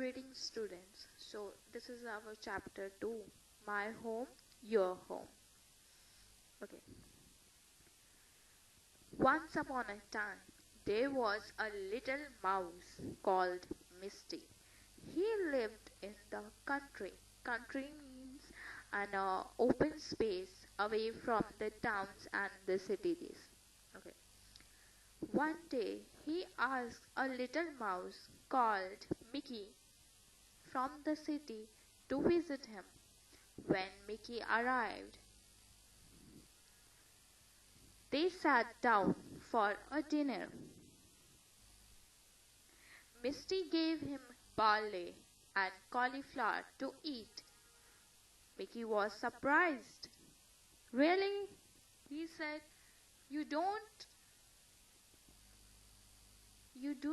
Greetings, students. So, this is our chapter 2, My Home, Your Home. Okay. Once upon a time, there was a little mouse called Misty. He lived in the country. Country means an open space away from the towns and the cities. Okay. One day, he asked a little mouse called Mickey from the city to visit him. When Mickey arrived, they sat down for a dinner. Misty gave him barley and cauliflower to eat. Mickey was surprised. Really? He said, You do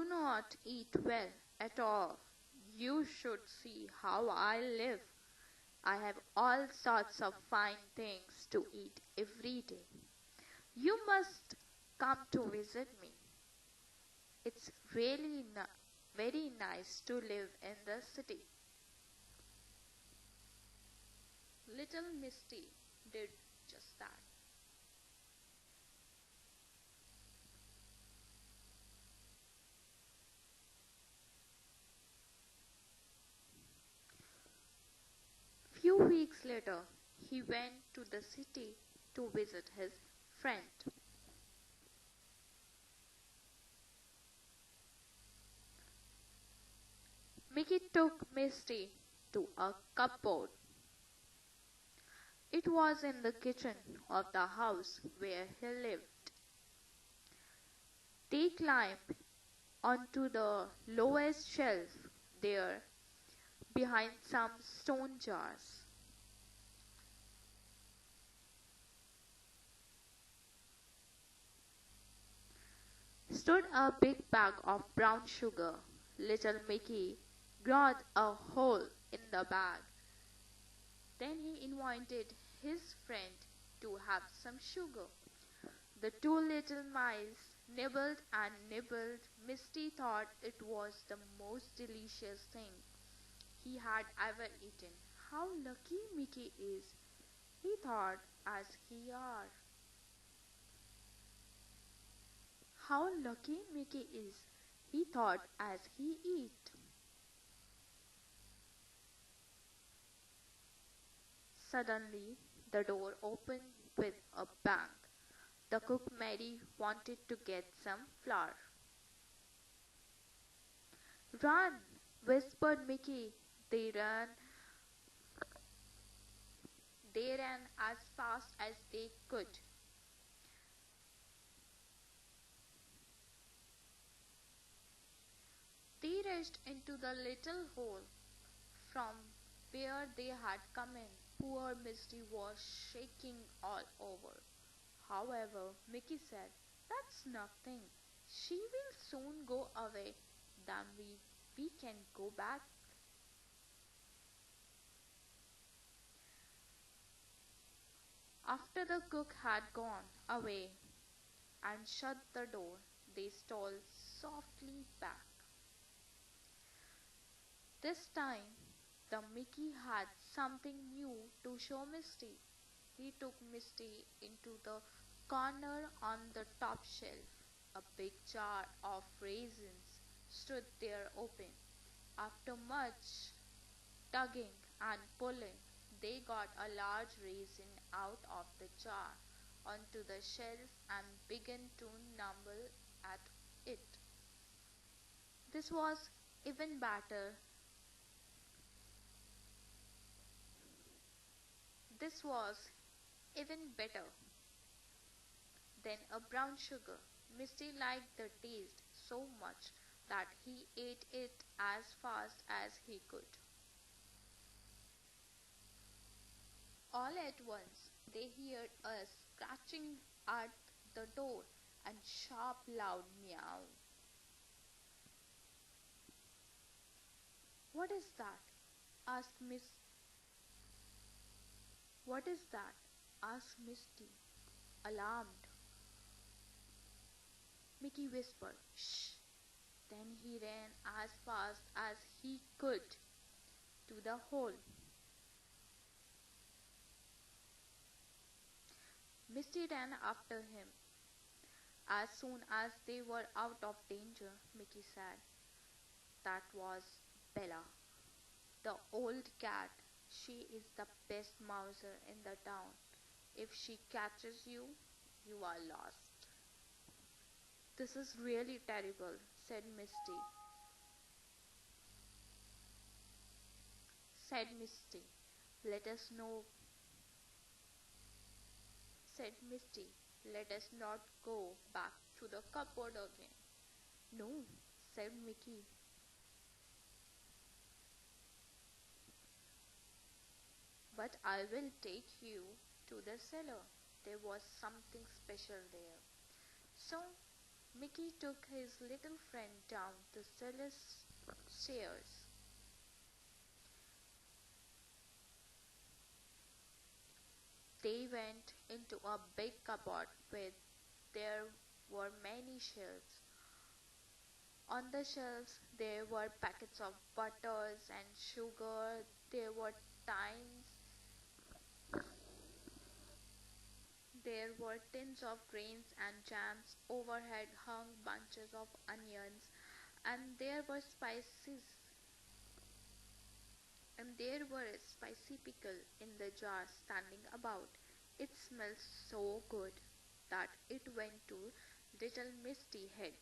not eat well at all. You should see how I live. I have all sorts of fine things to eat every day. You must come to visit me. It's really very nice to live in the city. Little Misty did just that. Few weeks later, he went to the city to visit his friend. Mickey took Misty to a cupboard. It was in the kitchen of the house where he lived. They climbed onto the lowest shelf there behind some stone jars. Stood a big bag of brown sugar. Little Mickey gnawed a hole in the bag. Then he invited his friend to have some sugar. The two little mice nibbled and nibbled. Misty thought it was the most delicious thing he had ever eaten. How lucky Mickey is, he thought as he are. How lucky Mickey is, he thought as he ate. Suddenly, the door opened with a bang. The cook Mary wanted to get some flour. Run! Whispered Mickey. They ran. They ran as fast as they could. They rushed into the little hole from where they had come in. Poor Misty was shaking all over. However, Mickey said, That's nothing. She will soon go away. Then we can go back. After the cook had gone away and shut the door, they stole softly back. This time, the Mickey had something new to show Misty. He took Misty into the corner on the top shelf. A big jar of raisins stood there open. After much tugging and pulling, they got a large raisin out of the jar onto the shelf and began to nibble at it. This was even better. This was even better than a brown sugar. Misty liked the taste so much that he ate it as fast as he could. All at once, they heard a scratching at the door and sharp loud meow. What is that? asked Miss What is that? asked Misty, alarmed. Mickey whispered, Shh! Then he ran as fast as he could to the hole. Misty ran after him. As soon as they were out of danger, Mickey said, "That was Bella, the old cat. She is the best mouser in the town. If she catches you, you are lost." "This is really terrible," said Misty. Let us know, said Misty. "Let us not go back to the cupboard again." "No," said Mickey, "but I will take you to the cellar. There was something special there." So Mickey took his little friend down the cellar stairs. They went into a big cupboard where there were many shelves. On the shelves there were packets of butters and sugar. There were tins There were tins of grains and jams. Overhead hung bunches of onions, and there were spicy pickle in the jars standing about. It smelled so good that it went to little Misty head.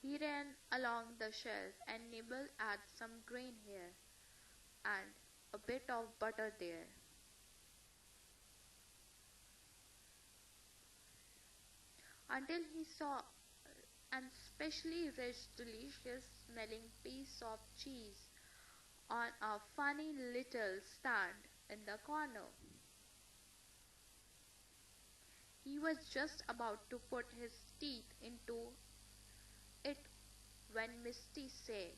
He ran along the shelf and nibbled at some grain here and a bit of butter there, until he saw an especially rich, delicious smelling piece of cheese on a funny little stand in the corner. He was just about to put his teeth into it when Misty said,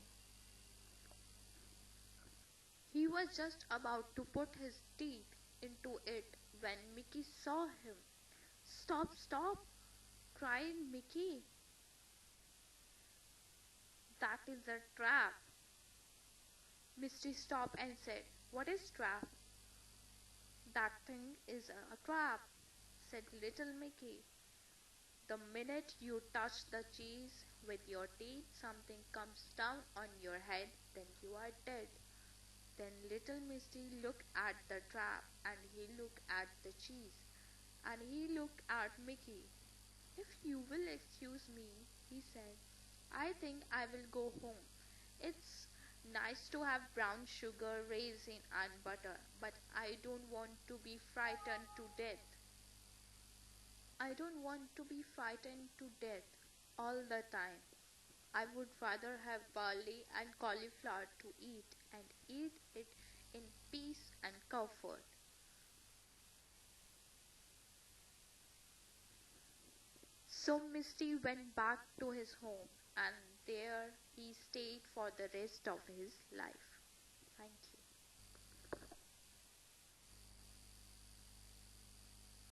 He was just about to put his teeth into it when Mickey saw him. "Stop, stop!" cried Mickey. "That is a trap." Misty stopped and said, "What is trap?" "That thing is a trap," said little Mickey. "The minute you touch the cheese with your teeth, something comes down on your head, then you are dead." Then little Misty looked at the trap, and he looked at the cheese, and he looked at Mickey. "If you will excuse me," he said, "I think I will go home. It's nice to have brown sugar, raisin, and butter, but I don't want to be frightened to death. I don't want to be frightened to death all the time. I would rather have barley and cauliflower to eat, and eat it in peace and comfort." So Misty went back to his home, and there he stayed for the rest of his life.